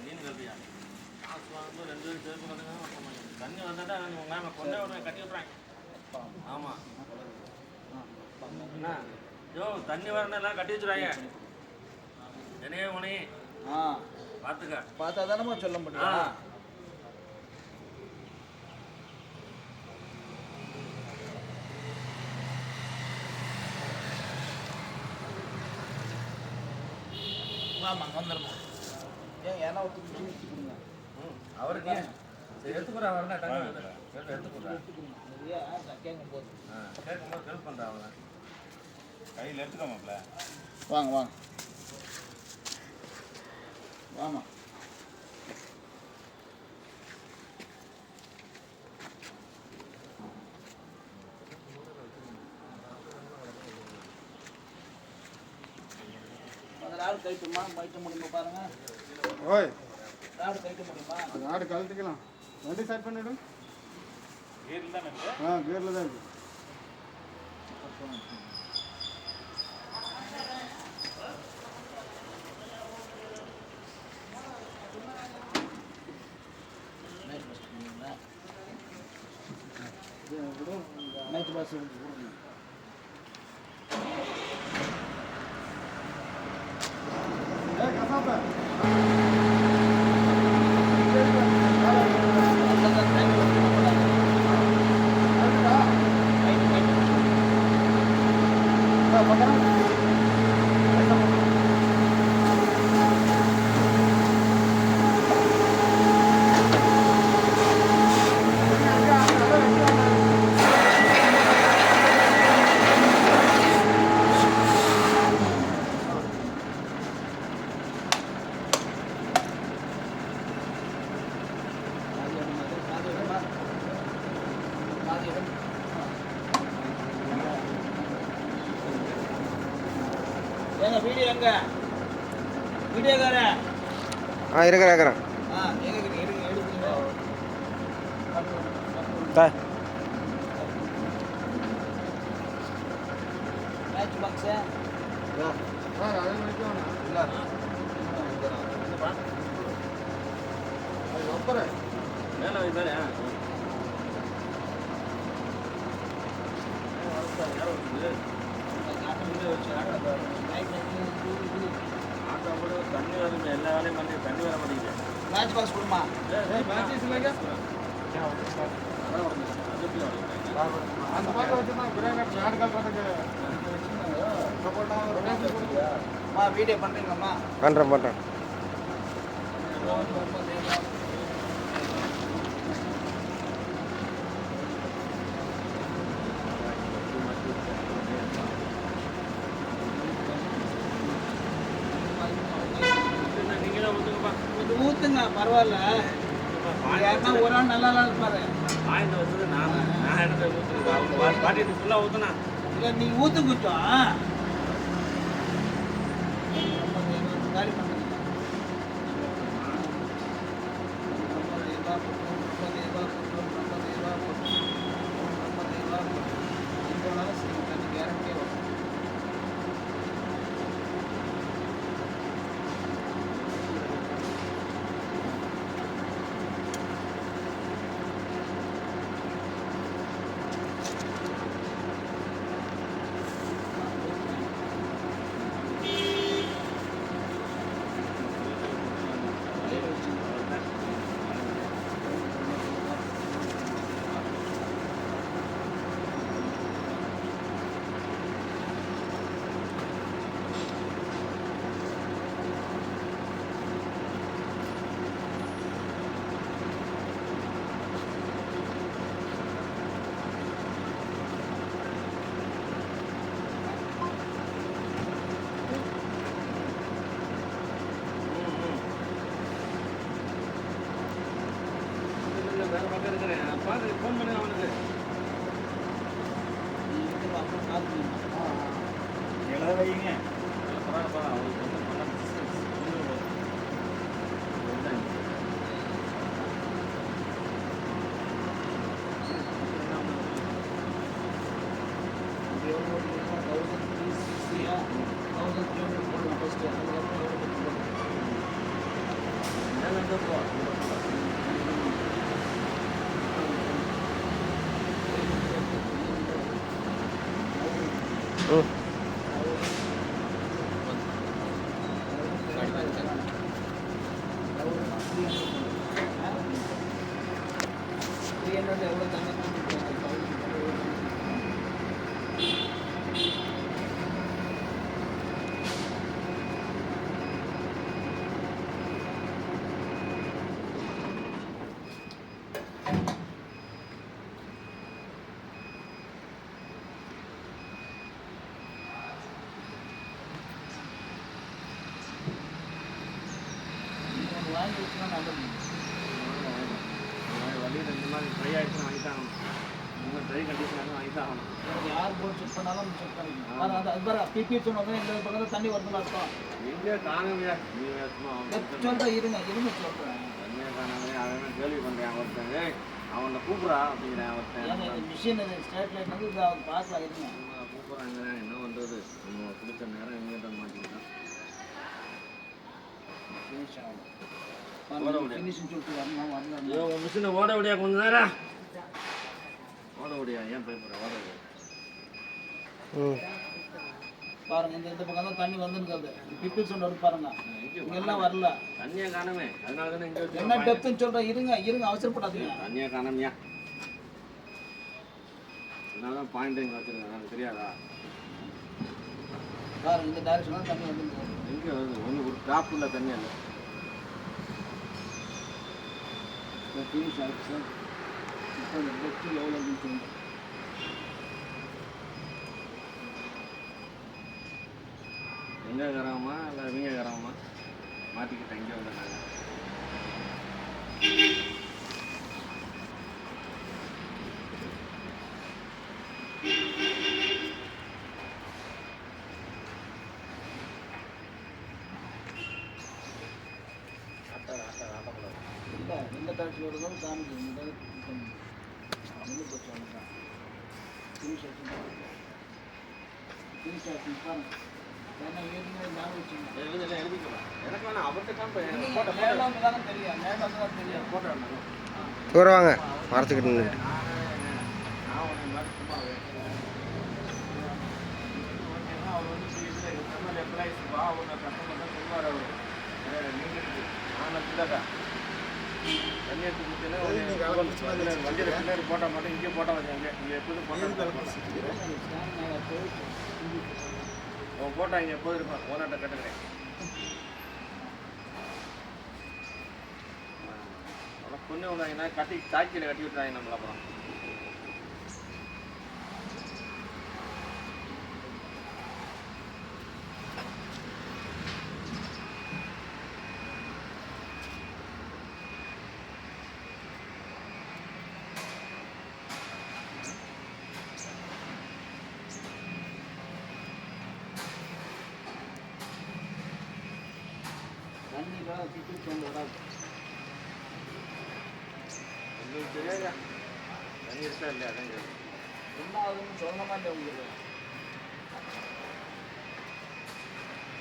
மீன் கல்வியா காசு வாங்கும்போது 2 பேரும் சேர்ப்பு கட்டுங்க. தண்ணி வந்தாட்டா நாங்கள் கொண்டே உடனே கட்டி விட்றாங்க. ஆமாம் என்ன யோ தண்ணி வரணும் எல்லாம் கட்டி வச்சுருவாங்க. என்னையே உனையே பார்த்துக்க. பார்த்தா தானே சொல்ல முடியும். ஆமாம் வந்துடுமா. ஏன்னா கொடுங்க அவருக்கு சரி எடுத்துக்கிறா வரல எடுத்துக்கிறேன் கேட்கும்போது ஹெல்ப் பண்ணுறேன். அவனை கையில் எடுத்துக்கோமாப்ல. வாங்க வாங்க வாமா. ஆடு கழிட்டுமா கழிக்க முடியுமா பாருங்க. ஓய் ஆடு கழிக்க முடியுமா? ஆடு கழட்டிக்கலாம். வண்டி ஸ்டார்ட் பண்ணிவிடும். கேரில் தான் இருக்கு. கேரில் தான் இருக்குது. நைட் பஸ் ஏங்க வீடியோ எங்க வீடியோக்கார இருக்கிறேன் மேட்ச் பாக்ஸ் மேலே வைத்தானே ஆட்டோ கூட தண்ணி வரும். எல்லா வேலையும் பண்ணி தண்ணி வர மாட்டேங்குது. மேட்ச் பாக்ஸ் கொடுமா. அந்த மாதிரி வச்சுருந்தா பிரியாணி ஆடு கட்டுறதுக்கு வீடியோ பண்ணுறீங்களாம்மா? பண்ணுறேன். ஊத்துங்க பரவாயில்ல. யாருன்னா ஒரு ஆள் நல்லா இருப்பாரு. ஆயிரத்தி வச்சது நான் இடத்த ஊற்றுறது. அவங்க பாட்டிட்டு ஃபுல்லாக ஊற்றுனா இல்லை நீங்கள் ஊற்று குச்சோம் காலி பண்ணுங்க. கேரண்டியே வரும். வேறு பக்கம் இருக்கிறேன். பார்த்து ஃபோன் பண்ணி அவனுக்கு எழுத வைங்க. பரவாயில்ல அவனுக்கு வந்து எவ்வளோ தண்ணி வாங்கி வச்சுனா நல்லது. வண்டியில் இந்த மாதிரி ட்ரை ஆகிடுச்சுன்னா வாங்கி தான் ஆகணும். இந்த ட்ரை கண்டிஷனாக வாங்கி தான் ஆகணும். யார் போட்டு செக் பண்ணாலும் செக் பண்ணிக்கலாம். அது பாரு பிபி சொன்னோம் இந்த பக்கத்தில் தண்ணி வருதுன்னு அர்த்தம். எங்கே காணுமையா நீ சும்மா சொல்கிறேன் இருங்க சொல்கிறேன். தண்ணியை காணாமே அவன் கேள்வி பண்ணுறேன் ஒருத்தன் அவனை கூப்பிட்றா அப்படிங்கிறேன் ஒருத்தன். இந்த மிஷின் இது ஸ்ட்ரேட் லைட் வந்து இதை அவர் பார்க்கலாம் இருங்க. கூப்பிட்றாங்க என்ன பண்ணுறது நம்ம கொடுத்த நேரம் எங்கே மாட்டிக்கிட்டான். ஃபினிஷ் ஆகும். ஃபினிஷிங் சொல்லிட்டு வரணும். ஐயோ உன் மிஷினை ஓட விடியா கொஞ்ச நேரம் ஓட விடியா ஏன் பயப்படுற ஓட விடியா. பாருங்க இந்த பக்கம் தான் தண்ணி வந்துருக்காது. பிபிள் சொன்ன பாருங்க இங்கெல்லாம் வரல. தண்ணியை காணமே அதனால தானே இங்கே என்ன டெப்த்துன்னு சொல்கிறேன் இருங்க அவசரப்படாதீங்க. தண்ணியை காணமையா அதனால தான் பாயிண்ட் இங்கே வச்சுருக்கேன் எனக்கு தெரியாதா. பாருங்க இந்த டைரக்ஷன் தண்ணி வந்துருக்கு. எங்கே வருது ஒன்று ஒரு ட்ராப் இல்லை தண்ணி இல்லை. ஃபினிஷ் ஆகிடுச்சு சார். இப்போ இந்த டெப்த்து எவ்வளோ இருக்குன்னு எங்கே கராமா இல்லை இவங்க கராமா மாட்டிக்கிட்டேன் இங்கே வந்துட்டாங்க. இல்லை எந்த டாக்ஸி வருதோ காமிக்கு ஃபினிஷ் ஆகிடுச்சு பாருங்க. ஏன்னா ஏற்கனவே ஞாபகம் வச்சுங்க. எனக்கு வேணாம் அவர்கிட்ட காமிப்பேன். மேலாம் தானே தெரியும். மேலாம் தான் தெரியும். போட்டோ தூரவாங்க மரத்துக்கிட்டு நின்று நான் உன்னை மாதிரி சும்மா அவர் வந்து எம்எல்ஏ எம்ப்ளாயிஸ் வா அவங்க கஸ்டமர் தான் சொல்லுவார் அவர் நீங்கள் நான் இல்லைக்கா தண்ணியத்து குடிச்சேன்னா வண்டியில் பின்னாடி போட்டால் மட்டும் இங்கே போட்டால் வச்சாங்க இங்கே எப்போதும் போட்டோ அவன் போட்டா இங்கே எப்போது இருப்பான் ஓனாட்ட கட்டுக்கிறேன். அவ்வளோ பொண்ணு விடாங்கன்னா கட்டி தாக்கியில் கட்டி விட்டுறாங்க நம்மள அப்புறம். தண்ணிக்காக பிபிள் சொன்ன வராது. உங்களுக்கு தெரியாதா தண்ணி இருக்கா இல்லையா அதான் கேள்வி. என்ன ஆகுதுன்னு சொல்லணுமா இல்லை உங்களுக்கு?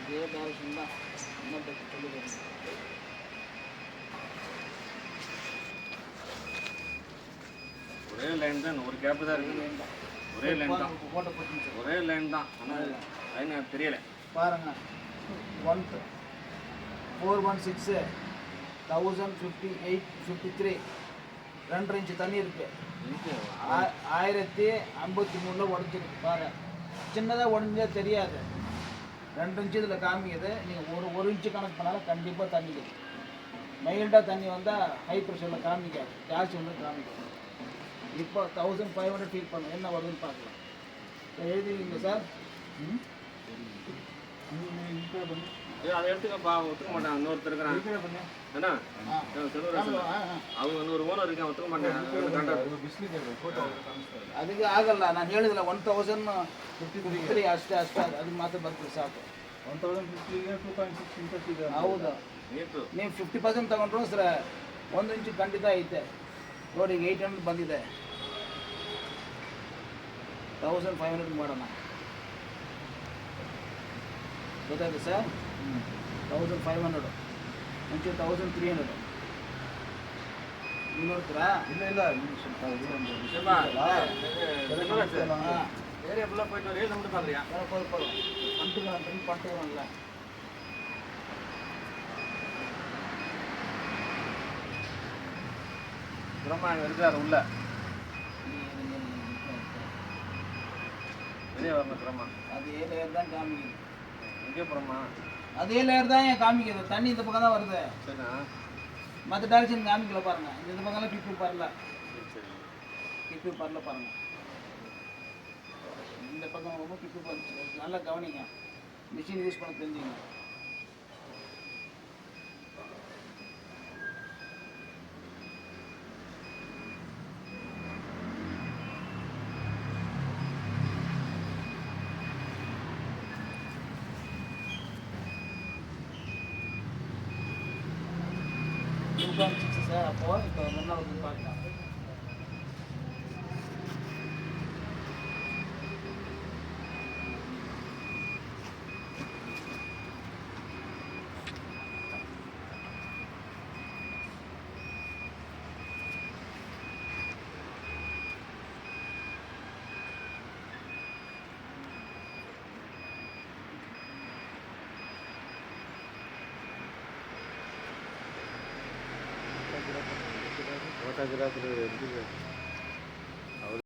இதே டைரக்ஷன் தான் என்ன சொல்லுவேன். ஒரே லைன் தான் ஒரு கேப்பு தான் இருக்குது. ஒரே லைன் தான் போட்டோ போட்டுங்க சார். ஒரே லைன் தான் ஆனால் லைன் எனக்கு தெரியலை. பாருங்க 416 1058 2 இன்ச்சு தண்ணி இருக்கு. 1053 உடஞ்சிருக்கு பாரு. சின்னதாக உடஞ்சா தெரியாது. 2 இன்ச்சு இதில் காமிக்குது. நீங்கள் ஒரு இன்ச்சு கணக்கு பண்ணாலும் கண்டிப்பாக தண்ணி இருக்குது. மைல்டாக தண்ணி வந்தால் ஹை ப்ரெஷரில் காமிக்காது, ஜாஸ்தி வந்து காமிக்கும். இப்போ 1500 ஃபீல் பண்ணும் என்ன வருதுன்னு பார்க்கலாம். எழுதிங்க சார். அதை எடுத்துக்கப்பா ஒத்துக்க மாட்டான். இன்னொருத்தர் இருக்கிறான் ஏன்னா அவங்க இன்னொரு ஓனர் இருக்கேன் ஒத்துக்க மாட்டேன். அதுக்கு ಆಗಲ್ಲ. ನಾನು ಹೇಳಿದಿಲ್ಲ 1053 ಅಷ್ಟೇ ಅದು ಮಾತ್ರ ಬರ್ತದೆ ಸಾಕು. 1050ಗೆ 2.6 ಇಂಚಸ್ ಇದೆ. ಹೌದು. ನೀವು 50% ತಗೊಂಡ್ರು ಸರ್ 1 ಇಂಚು ಖಂಡಿತ ಐತೆ ನೋಡಿ. 800 ಬಂದಿದೆ. 1500 ಮಾಡೋಣ ಗೊತ್ತಾಯ್ತು ಸರ್. 1500 ಮುಂಚೆ 1300 இன்னொருத்தரா இல்லை இல்லை நீங்கள் சொல்லிட்டாங்க ஏப்பா, ஏரியா ஃபுல்லாக போயிட்டு வரையே நம்ம பார்க்குறியா? போதும் பண்ணிட்டுக்கலாம்ல. பிரம்மா அங்கே இருக்காரு உள்ள. வெளியே வரணும் பிரம்மா. அதே லேயர் தான் காமிக்குது. எங்கே பிரம்மா? அதே லேயர் தான் ஏன் காமிக்குது. தண்ணி இந்த பக்கம் தான் வருது. சரிண்ணா. மற்ற டைரக்ஷன் காமிக்கல பாருங்க. இந்த பக்கம்லாம் கிப்பு பரல. சரி. கிப்பு பரல பாருங்க. இந்த பக்கம் ரொம்ப கிப்பு பறிச்சு. நல்லா கவனிங்க. மிஷின் யூஸ் பண்ண தெரிஞ்சுங்க. சார் அப்போ இப்போ ரெண்டாவது பார்க்கலாம். ஃபோட்டோகிராஃபர்